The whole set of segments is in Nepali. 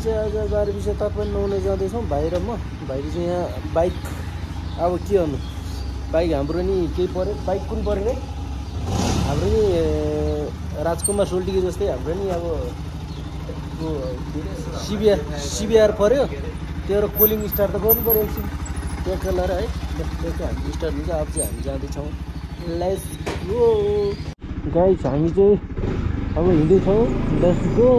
चाहिँ आज 12:20 तापनि नुहाउन जाँदैछौँ भाइ र म। भाइले चाहिँ यहाँ बाइक अब के गर्नु बाइक हाम्रो नि केही पऱ्यो बाइक कुन पऱ्यो रे हाम्रो नि राजकुमार सोल्टीको जस्तै हाम्रो नि अब सिबिआर पऱ्यो त्यो कोलिङ स्टार्ट त गर्नु पऱ्यो एकछिन त्यो कलर है त्यो हामी स्टार्ट हुन्छ। अब चाहिँ हामी जाँदैछौँ लेट्स गो गाइस हामी चाहिँ अब हिँड्दैछौँ लेट्स गो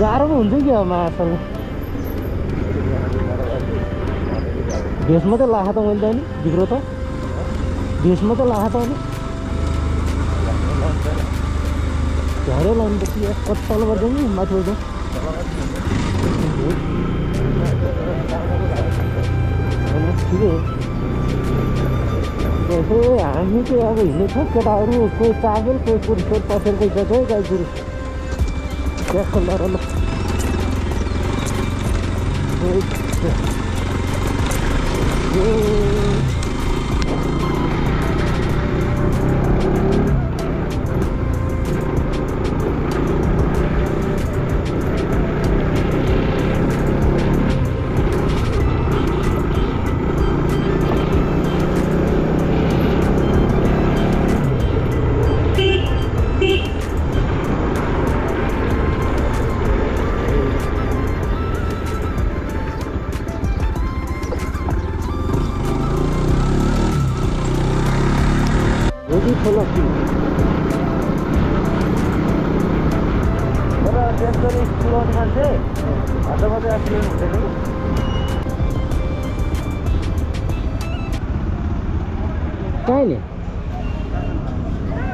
गाह्रो पो हुन्छ क्या माछा भेष मात्रै लाखा त मैले नि भित्र त भेष मात्रै लाखा त अनि झरे लाउनु पर्छ कति तल गर्छ नि माथि हुन्छ ठिकै हो। यसो हामी चाहिँ अब हिँड्दैछौँ केटाहरू कोही चाबेल कोही पुरुषोर पसेर कोही गएको है गाई गुरु त्यहाँ ल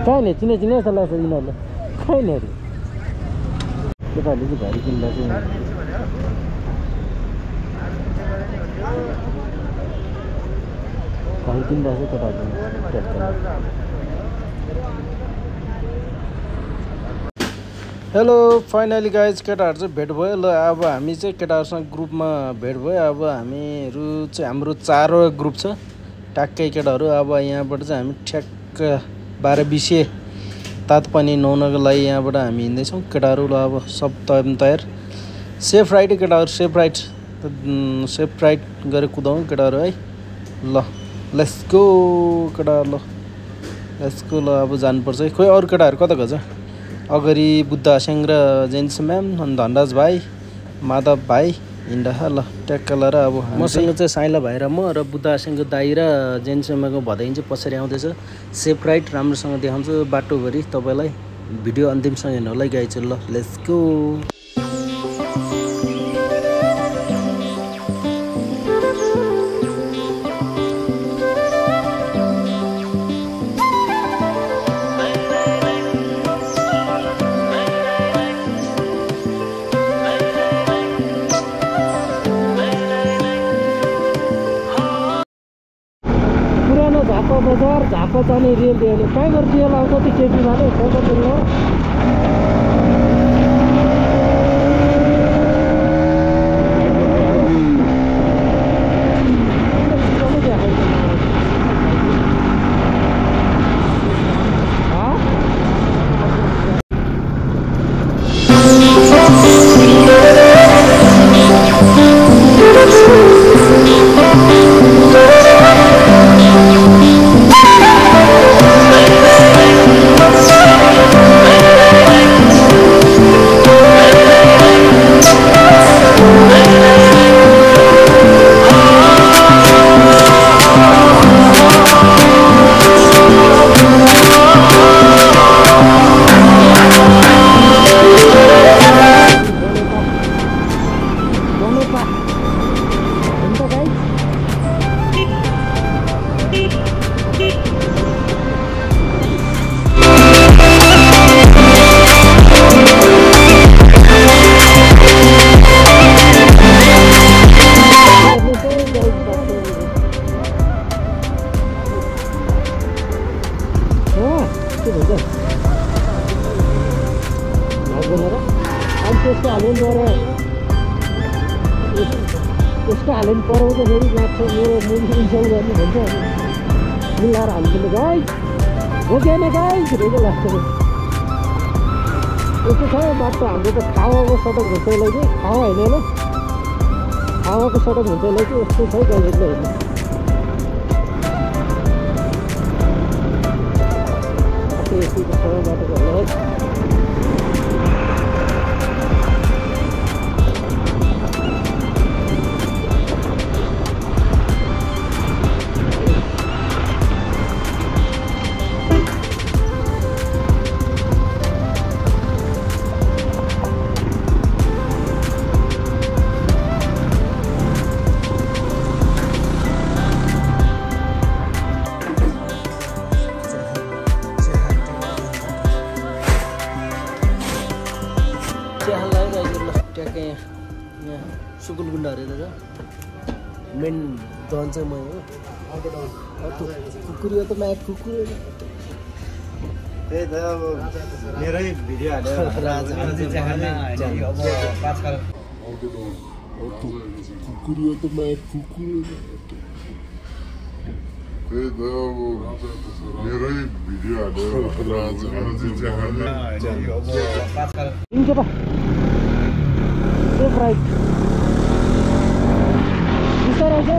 चाहिने चिने जस्तो लाग्छ यिनीहरूलाई खाइने अरे केटाहरूले चाहिँ घरि किन्दा चाहिँ घरि किन्दा चाहिँ केटाहरू हेलो फाइनली गाइज केटाहरू चाहिँ भेट भयो ल। अब हामी चाहिँ केटाहरूसँग ग्रुपमा भेट भयो। अब हामीहरू चाहिँ हाम्रो 4 ग्रुप छ ट्याक्कै केटाहरू। अब यहाँबाट चाहिँ हामी ठ्याक्क 12:20 तातपानी नुहाउनको लागि यहाँबाट हामी हिँड्दैछौँ केटाहरू। ल अब सब तयार सेफ राइड केटाहरू सेफ राइड गरेर कुदाउँ केटाहरू है। ल लेट्स गो केटाहरू ल लेट्स गो। ल अब जानुपर्छ है। खोइ अरू केटाहरू कता गएछ अगाडि बुद्ध आस्याङ र जेन्स म्याम अनि धनराज भाइ माधव भाइ हिँड्दा ल ट्याक्क ल र अब मसँग चाहिँ साइला भाइ र म र बुद्ध आस्याङको दाइ र जेन्स म्यामको भदाइ चाहिँ पछाडि आउँदैछ। सेफ राइड राम्रोसँग देखाउँछु बाटोभरि तपाईँलाई भिडियो अन्तिमसँग हेर्नु होला गाइज। ल लेट्स गो। बजार झापा जाने रेल देने कहाँ गएर रेल आउँछ त्यो केपी भाले फोटो दिनु यसको हालेन पराउँदाखेरि लाग्छ मेरो मुभी इन्सल गर्ने भन्छ अनि मिलाएर हाल्नु गाइस हो कि होइन गाइस रेको लाग्छ यस्तो छ बाटो हाम्रो त खावाको सडक हुन्छ यसलाई चाहिँ खावा होइन ल खावाको सडक हुन्छ यसलाई चाहिँ यस्तो छ गाइजले हेर्नु यस्तो छ बाटोको होला सुकुल गुन्डाहरू त मेन डन चाहिँ म हो कुकुर त म्याक कुकुर त्यही त अब मेरै भिडियो हालेर कुकुर त म्याक कुकुर त्यही त अब मेरै भिडियो हालेर Left right. Bisa aja.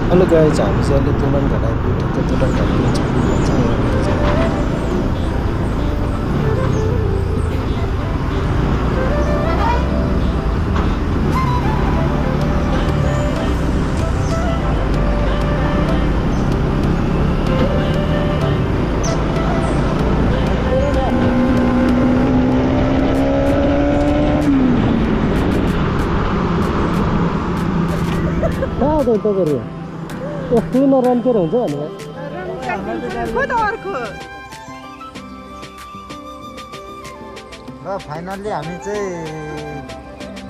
Halo guys, हामी चाहिँ अहिले तुमान घाट आइपुग्यो ठिक्क तुमान घाटमा छ त गरे यस्तो नरन्केर हुन्छ भने र फाइनल्ली हामी चाहिँ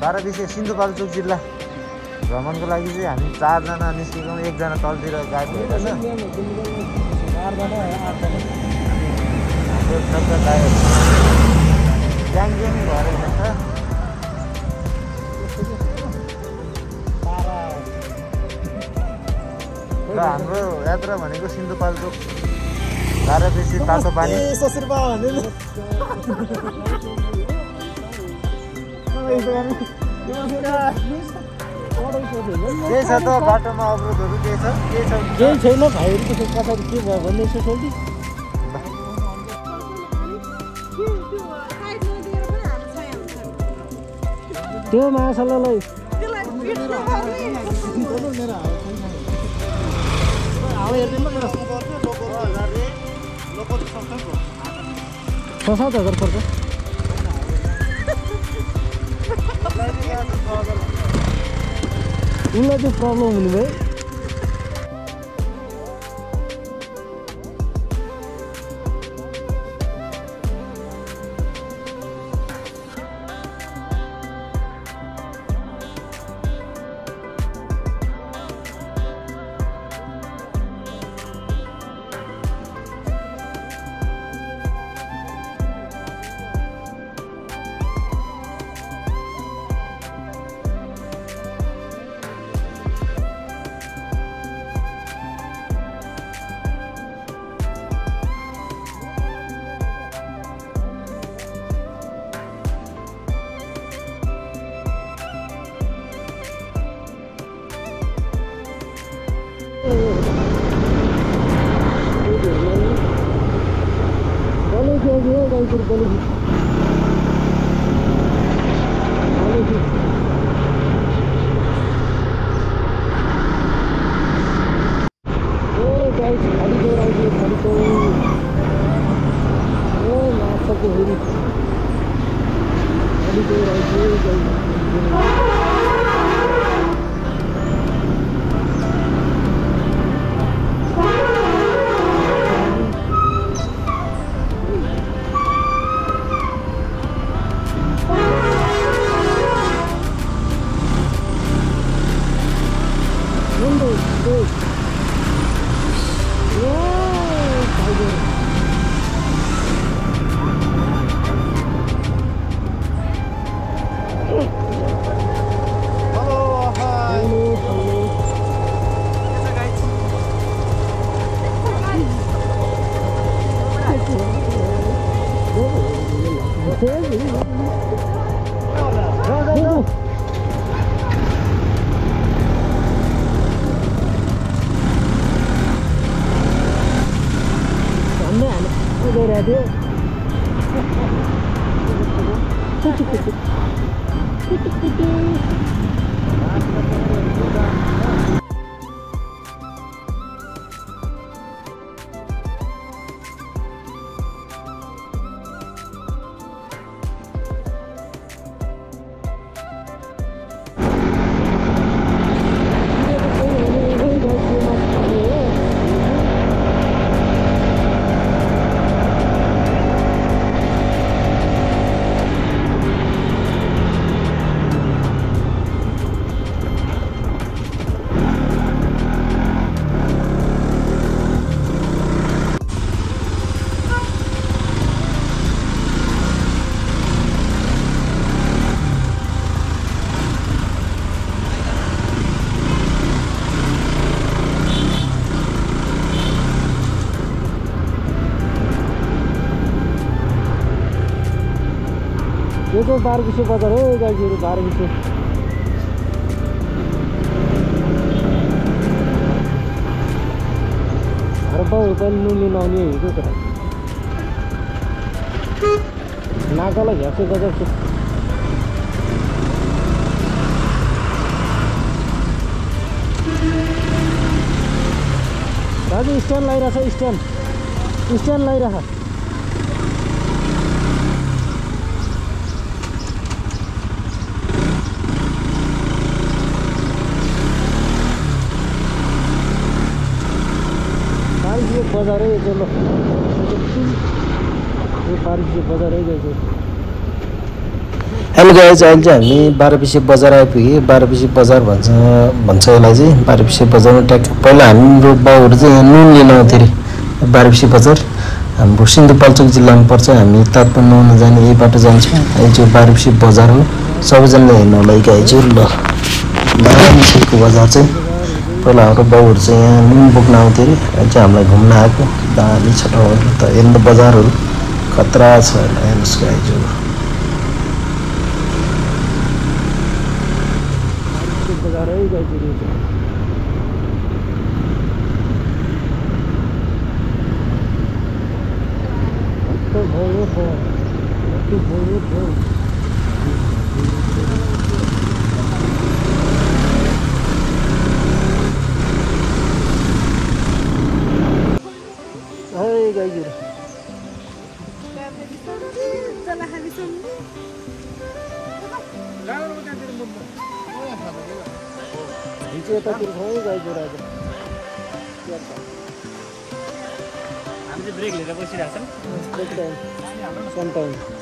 12 सिन्धुपाल्चोक जिल्ला भ्रमणको लागि चाहिँ हामी 4 जना निस्केको एकजना तलतिर गायब भइरहेछ हाम्रो शब्द गायब ज्याङ भएर जान्छ र हाम्रो यात्रा भनेको सिन्धुपाल्चोक 12 तातो पानी के छ त बाटोमा अवरोधहरू के छ केही छैन भाइहरू त्यसो पछाडि के भयो भन्ने यसो सोल्टी त्यो माछालाई 6,000 पर्छ उनलाई चाहिँ प्रब्लम हुने भयो यो चाहिँ बारबिसे बजार हो गाईहरू बारबिसे बाउहरू पनि नुन लिन आउने हेरेको त नाकालाई झ्याप्से बजार दाजु स्ट्यान्ड लगाइरहेछ स्ट्यान्ड लगाइरहेछ बजारै यो ल यो बारबिसे बजारै गएको हेलो गाइज अहिले चाहिँ हामी बारबिसे बजार आइपुग्यो बारबिसे बजार भन्छ यसलाई चाहिँ बारबिसे बजारमा ट्याक्क पहिला हाम्रो बाउहरू चाहिँ यहाँ नुन लिन आउँथ्यो अरे बारबिसे बजार हाम्रो सिन्धुपाल्चोक जिल्लामा पर्छ हामी तातमा नुन जाने यही बाटो जान्छौँ अहिले चाहिँ बारबिसे बजार हो सबैजनाले हेर्नु होला गाइजहरू ल बारबिसेको बजार चाहिँ पहिला हाम्रो बाउहरू चाहिँ यहाँ नुन बोक्न आउँथ्यो अरे अहिले चाहिँ हामीलाई घुम्न आएको दामी छ ठाउँहरू त हेर्नु बजारहरू खतरा छ हेर्नुहोस् गाइजहरू बजारै गाईहरू यतातिर खै गाईहरू आज हामीले ब्रेक लिएर बसिरहेको छौँ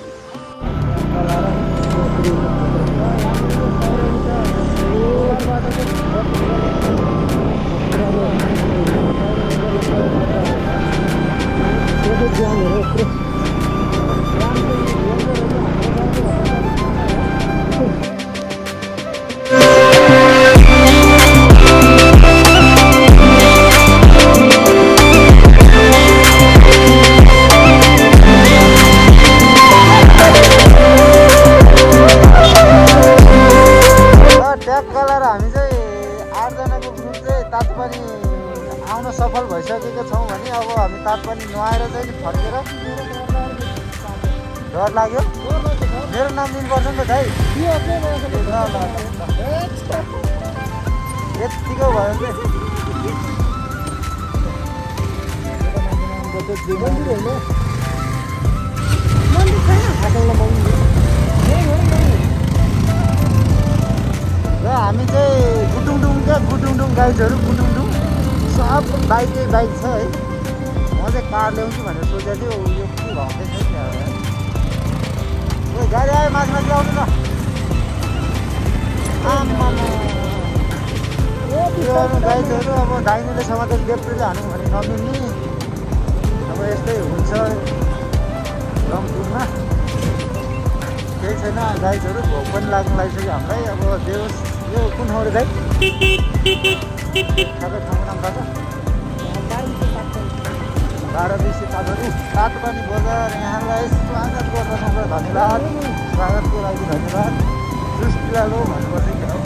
सफल भइसकेका छौँ भने अब हामी तापनि नुहाएर चाहिँ फर्केर डर लाग्यो मेरो नाम लिनुपर्छ नि त दाइ यतिको भयो र हामी चाहिँ गुटुङडुङ गाइजहरू गुटुङडुङ सब बाइकै बाइक छ है म चाहिँ कार ल्याउँछु भनेर सोचेको थियो यो के भएकै छ नि गाडी आयो माथि आउनु न गाइजहरू अब दाहिनेले समातेर लेफ्टले हान्यो भने नमिल्ने अब यस्तै हुन्छ रङपुरमा केही छैन गाइजहरू भोक पनि लाग्नु लागिसक्यो हामीलाई अब देउस यो कुन ठाउँ दाइ सबै ठाउँको नाम थाहा छ बारबिसे तातहरू तातपानी बजार यहाँलाई स्वागत गर्दछौँ धन्यवाद स्वागतको लागि धन्यवाद जुस पिलालो भन्नुपर्छ कि हो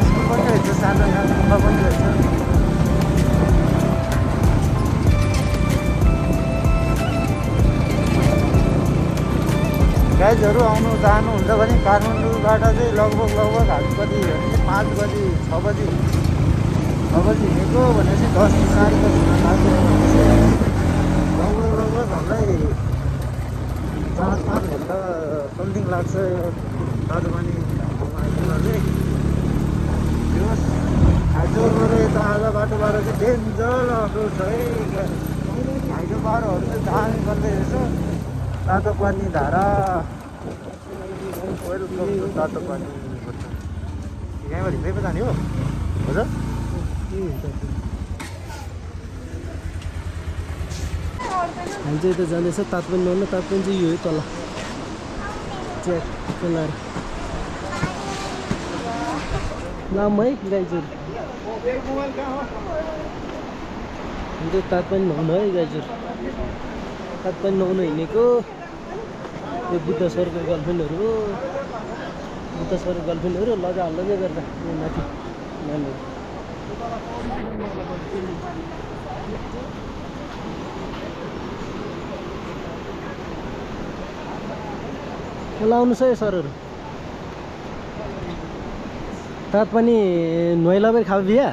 स्कुल पनि रहेछ सानो यहाँ गुम्बा पनि रहेछ गाइजहरू आउनु चाहनुहुन्छ भने काठमाडौँबाट चाहिँ लगभग हामी कति 5 बजी 6 बजी हिँडेको भनेपछि 10 साढे 10 लाग्छ लगभग हामीलाई 4-5 घन्टा समथिङ लाग्छ दाजुभाइ चाहिँ हाइड्रोबाट यता आधा बाटोबाट चाहिँ डेन्जर रोड छ है हाइड्रो बाटोहरू चाहिँ जाने पर्दै रहेछ तातो पानी धारा वेलकम टु तातो पानी यहीँबाट हिँड्दै पो जाने हो हजुर हामी चाहिँ यता जाँदैछ तातपानी नुहाउन तातपानी चाहिँ यो है तल च्याक लाएर लाम है गाइजहरू हामी तातपानी नुहाउनु है गाइजहरू तातपानी नुहाउनु हिँडेको यो बुद्ध सरको गर्लफ्रेन्डहरू हो बुद्ध सरको गर्लफ्रेन्डहरू लजा हल्लजै गर्दा यो माथि नानीहरू आउनुहोस् है सरहरू तातपानी नुहाइला पनि खाऊ बिहा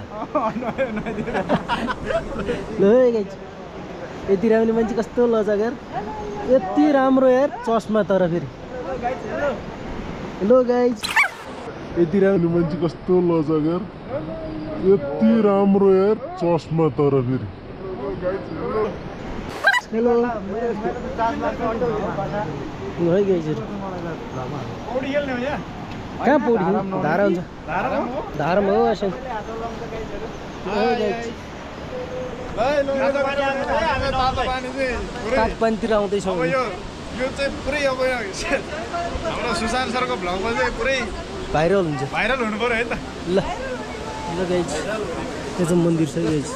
ल यति राम्रो मान्छे कस्तो लजागर यति राम्रो यार चस्मा तर फेरि हेलो गाइज यति राम्रो मान्छे कस्तो लजागर यति राम्रो यार चस्मा तर फेरि हेलो है गाइजहरू कहाँ पौडी धारा हुन्छ धारामा हो आसन तातपानीतिर आउँदैछौँ यो चाहिँ पुरै अब हाम्रो सुशान्त सरको भ्लगमा चाहिँ पुरै भाइरल हुन्छ भाइरल हुनु पर्यो है त ल ल गाइज त्यो चाहिँ मन्दिर छ गाइज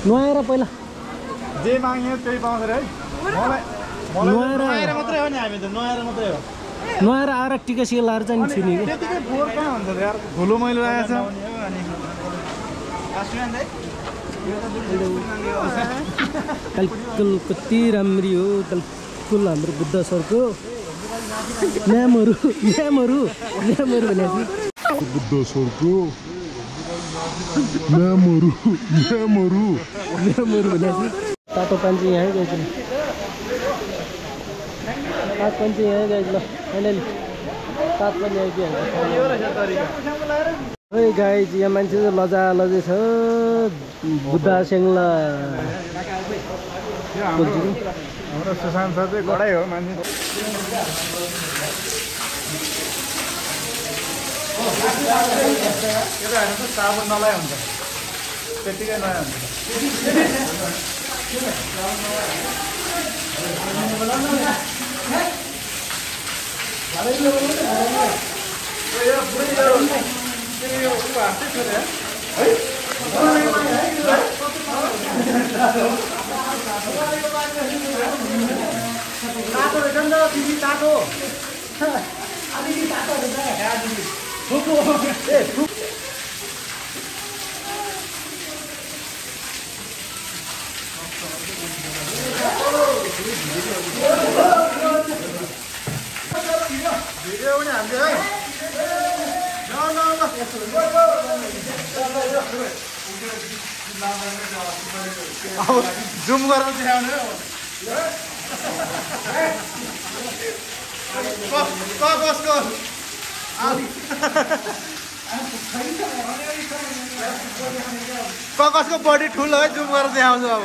नुहाएर पहिला जे माग्यो त्यही पाउँछ है नुहाएर मात्रै हो नि हामी त नुहाएर मात्रै हो नुहाएर आएर टिका सिका लाएर चाहिँ छिर्ने कि त्यतिकै फोहोर कहाँ हुन्छ यार धुलो मैलो आएछ कलकल कति राम्री हो कलकुल हाम्रो बुद्ध सरको नामहरू भनेको बुद्ध सरको नामहरू भनेको तातो पानी चाहिँ यहीँ गएछ तातो पानी चाहिँ यहीँ गएछ ल फाइनली तातो पानी आइपुग्यो है गाइज यहाँ मान्छे चाहिँ लजालजै छ बुद्ध सेङ्ला हाम्रो सुशान्त सर चाहिँ गडै हो मान्छे साबुन नलाइ हुन्छ त्यतिकै नयाँ तातो रहेछ नि त दिदी तातो भिडियो पनि हाल्छ है जुम गरेर देखाउने कसको बडी ठुलो है जुम गरेर देखाउँछु अब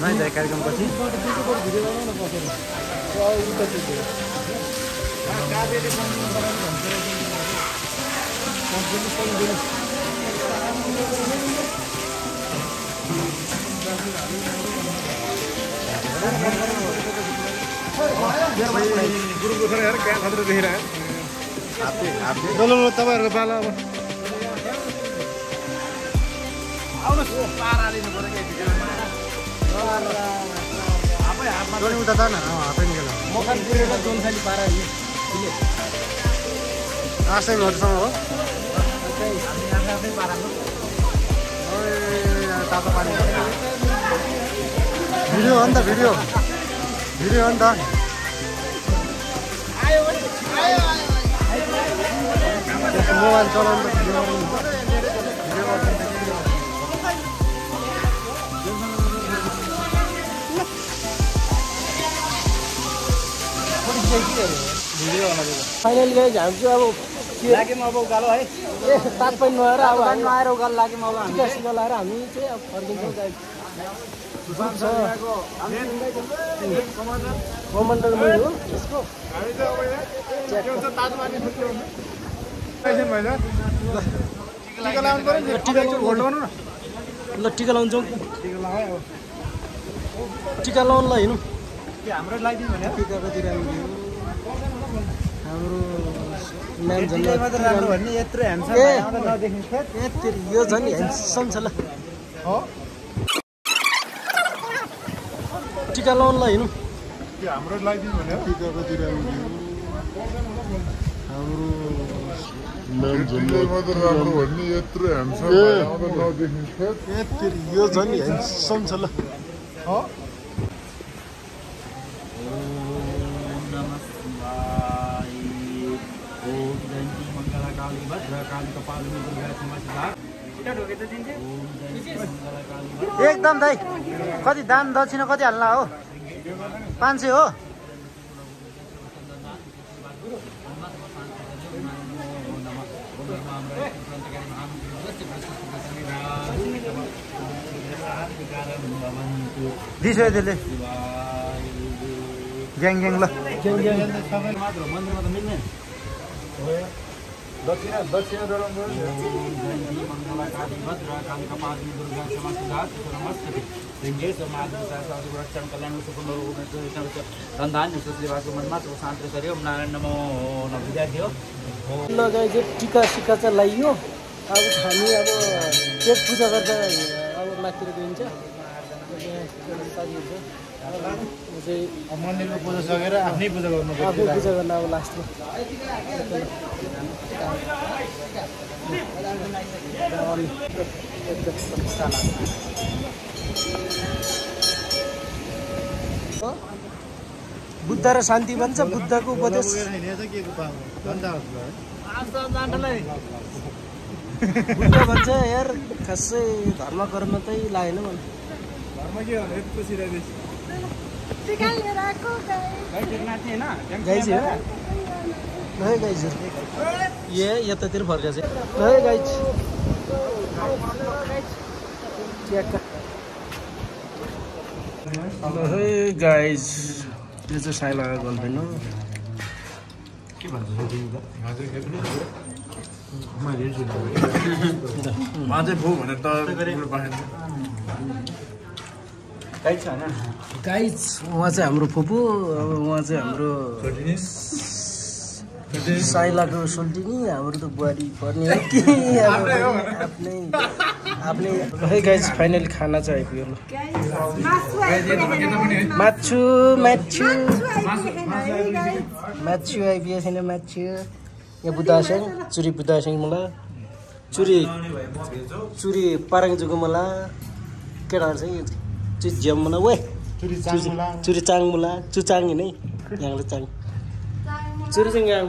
नयाँ कार्यक्रमपछि गुरुको छोरा हेर क्या खतरा देखिरहेको ल तपाईँहरूको पाला अब आउनुहोस् पारा लिनु पर्यो जोडी उता जान हातै निकाल मकान पुरेर जोन खाली पारा आशै घरसँग हो तातो पानी भिडियो हो नि त भिडियो हो नि त मोबाइल चलाउनु त भिडियो फाइनली गाइज हामी चाहिँ अब लाग्यौँ अब उकालो है ए तात पनि नआएर अब हामी नआएर उकालो लाग्यौँ अब हामी टिका सिका लाएर हामी चाहिँ अब फर्किन्छौँ गाइज कमान्डर मै हो यसको ल टिका लाउँछौँ टिका लाउनु ल हिँडौँ हाम्रो लगाइदिनु भने टिकाकोतिर हाम्रो नाम झन् राम्रो भन्ने यत्रो ह्यान्डसम नदेखि यो झन् ह्यान्डसम छ ल टिका लाउनु ल हिँडौँ हाम्रो लगाइदिनु भने टिकाकोतिर हाम्रो नाम मात्र राम्रो भन्ने यत्रो ह्यान्डसम नदेखि यो झन् ह्यान्डसम छ ल एकदम दाइ कति दान दक्षिणा कति हाल्ला हो 500 हो दिसो त्यसले ग्याङ ग्याङ ल दक्षिणा ल गाई टिका सिका चाहिँ लगाइयो अब हामी अब पेट पूजा गर्दा अब माथितिर गइन्छ मन्दिरको पूजा सकेर आफ्नै पूजा गर्नु आफै पूजा गर्न अब लास्टमा बुद्ध र शान्ति भन्छ बुद्धको उपदेश बुद्ध भन्छ यार खासै धर्म कर्म चाहिँ लागेन भने धर्म के भने यत्रो सिराइदिएछ गाइज है गाइज यतातिर फर्का चाहिँ है गाइज है गाइज यो चाहिँ साइलाको गर्लफ्रेन्ड हो के भन्छ माझे भो भने त गाइज उहाँ चाहिँ हाम्रो फुपू अब उहाँ चाहिँ हाम्रो साइलाको सोल्टिनी हाम्रो त बुहारी पर्ने हो कि आफ्नै है गाइज फाइनली खाना चाहिँ आइपुग्यो ल माछु माछु माछु आइपुगेको छैन माछु यहाँ बुद्धासिङ चुरी बुद्धासिङ मुला चुरी पाराङजुको मुला केटाहरू चाहिँ चुरी झ्याम मुला वे चुरी चाङ मुला चुचाङ नै यहाँले चाङ चुरी चाहिँ यहाँ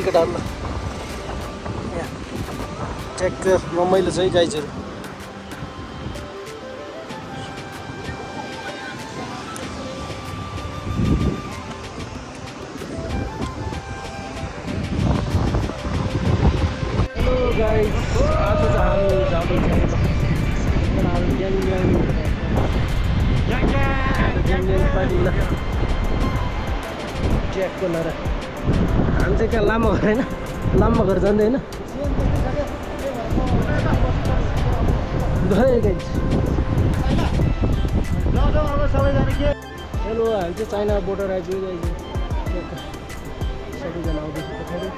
केटाहरू ट्याक्क रमाइलो छ है गाइजहरू गाइस आज चाहिँ हामी जाँदैछौँ ट्र्याकको लर हामी चाहिँ कहाँ लामा घर होइन लामा घर जाँदै होइन हेलो हामी चाहिँ चाइना बोर्डर आइपुग्यो सबैजना आउँदैछ पछाडि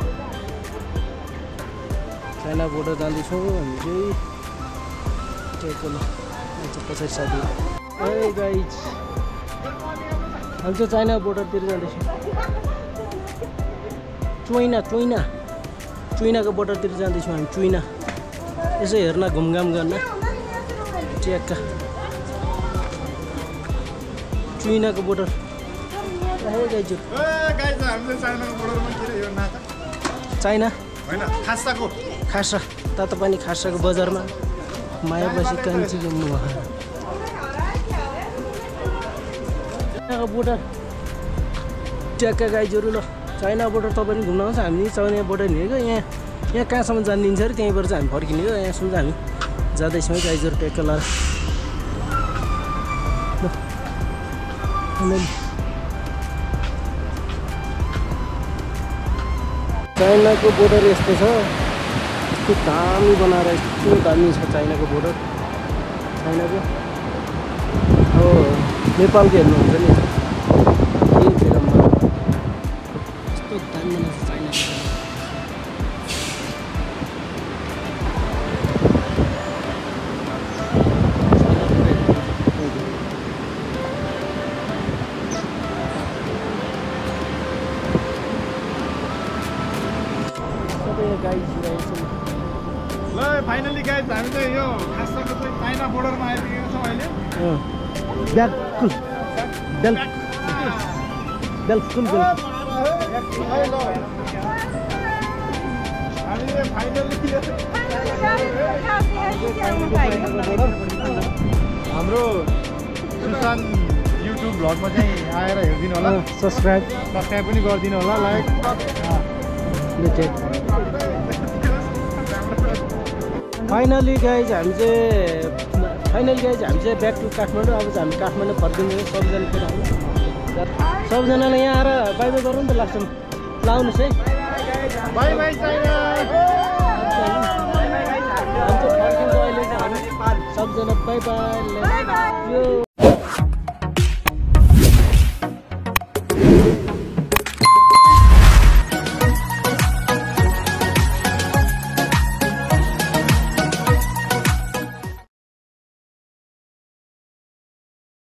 चाइना बोर्डर जाँदैछौँ हामी चाहिँ ट्र्याकको पछाडि साथी ए गाइज हामी चाहिँ चाइना बोर्डरतिर जाँदैछौँ चुइनाको बोर्डरतिर जाँदैछौँ हामी चुइना यसो हेर्न घुमघाम गर्न ट्र्याकका चुइनाको बोर्डर गाइजु चाइना खासा तातो पानी खासाको बजारमा मायावासी कान्छी घुम्नु बोर्डर ट्याक्का गाइजहरू ल चाइना बोर्डर तपाईँ पनि घुम्न आउँछ हामी चाइना बोर्डर हिँडेको यहाँ कहाँसम्म जान दिन्छ अरे त्यहीँबाट चाहिँ हामी फर्किने हो यहाँसम्म चाहिँ हामी जाँदैछौँ गाइजहरू ट्याक्का लाएर चाइनाको बोर्डर यस्तो छ यस्तो दामी बनाएर यस्तो दामी छ चाइनाको बोर्डर चाइनाको अब नेपालको हेर्नुहुन्छ नि के फिल्ममा यस्तो दामी बनाएको छ चाइनाको ल फाइनली गाइज हामी चाहिँ यो खासको चाहिँ चाइना बोर्डरमा आइपुगेका छौँ अहिले हामीले फाइनली हाम्रो सुशान्त युट्युब भ्लगमा चाहिँ आएर हेरिदिनु होला सब्सक्राइब पनि गरिदिनु होला लाइक फाइनली गाइज हामी चाहिँ ब्याक टु काठमाडौँ अब चाहिँ हामी काठमाडौँ फर्किँदै सबजनाले यहाँ आएर बाई बाई गरौँ नि त लास्टमा लाउनुहोस् है बाई बाई चाइना सबजना बाई बाई